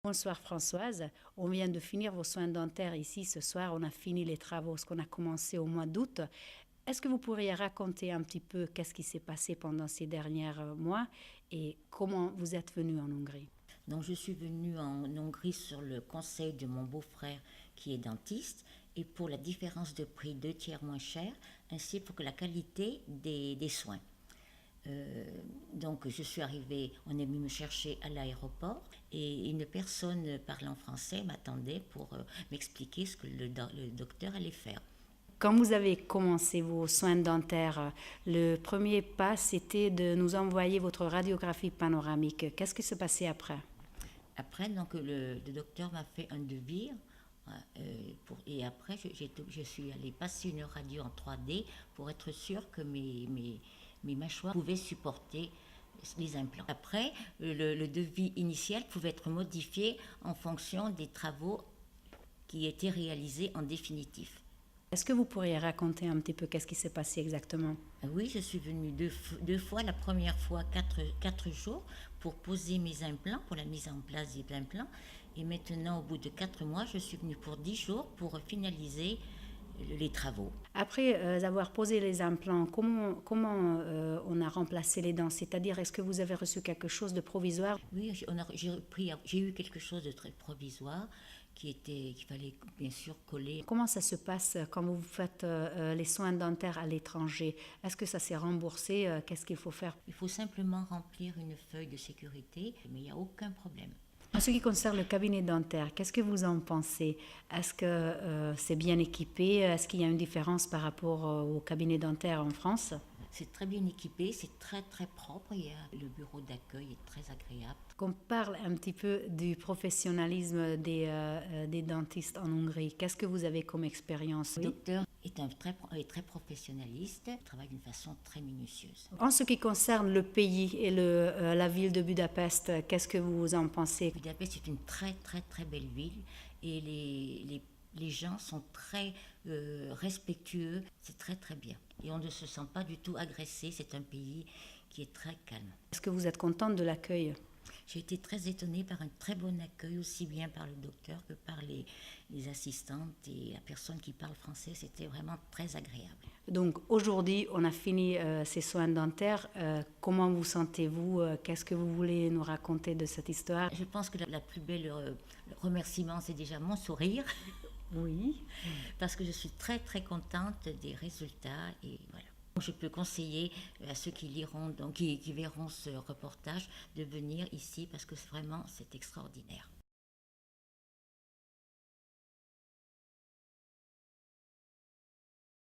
Bonsoir Françoise, on vient de finir vos soins dentaires ici ce soir, on a fini les travaux, ce qu'on a commencé au mois d'août. Est-ce que vous pourriez raconter un petit peu qu'est-ce qui s'est passé pendant ces derniers mois et comment vous êtes venu en Hongrie? Donc je suis venue en Hongrie sur le conseil de mon beau-frère qui est dentiste et pour la différence de prix 2 tiers moins cher, ainsi pour que la qualité des soins. Donc je suis arrivée, on est venu me chercher à l'aéroport et une personne parlant français m'attendait pour m'expliquer ce que le docteur allait faire. Quand vous avez commencé vos soins dentaires, le premier pas c'était de nous envoyer votre radiographie panoramique. Qu'est-ce qui se passait après? Après, donc, le docteur m'a fait un devis. Et après, je suis allée passer une radio en 3D pour être sûre que mes mâchoires pouvaient supporter les implants. Après, le devis initial pouvait être modifié en fonction des travaux qui étaient réalisés en définitif. Est-ce que vous pourriez raconter un petit peu qu'est-ce qui s'est passé exactement? Oui, je suis venue deux fois. La première fois, quatre jours pour poser mes implants, pour la mise en place des implants. Et maintenant, au bout de 4 mois, je suis venue pour 10 jours pour finaliser les travaux. Après avoir posé les implants, comment on a remplacé les dents? C'est-à-dire, est-ce que vous avez reçu quelque chose de provisoire? Oui, j'ai eu quelque chose de très provisoire qu'il fallait bien sûr coller. Comment ça se passe quand vous faites les soins dentaires à l'étranger? Est-ce que ça s'est remboursé? Qu'est-ce qu'il faut faire? Il faut simplement remplir une feuille de sécurité, mais il n'y a aucun problème. En ce qui concerne le cabinet dentaire, qu'est-ce que vous en pensez? Est-ce que c'est bien équipé? Est-ce qu'il y a une différence par rapport au cabinet dentaire en France? C'est très bien équipé, c'est très très propre. Le bureau d'accueil est très agréable. Qu'on parle un petit peu du professionnalisme des dentistes en Hongrie. Qu'est-ce que vous avez comme expérience? Le docteur est très professionnaliste, il travaille d'une façon très minutieuse. En ce qui concerne le pays et la ville de Budapest, qu'est-ce que vous en pensez? Budapest est une très très très belle ville et les gens sont très respectueux, c'est très très bien. Et on ne se sent pas du tout agressé, c'est un pays qui est très calme. Est-ce que vous êtes contente de l'accueil? J'ai été très étonnée par un très bon accueil, aussi bien par le docteur que par les assistantes et la personne qui parle français. C'était vraiment très agréable. Donc aujourd'hui, on a fini ces soins dentaires. Comment vous sentez-vous? Qu'est-ce que vous voulez nous raconter de cette histoire? Je pense que la plus belle remerciement, c'est déjà mon sourire. Oui. Parce que je suis très très contente des résultats et voilà. Je peux conseiller à ceux qui liront, donc qui verront ce reportage, de venir ici parce que vraiment c'est extraordinaire.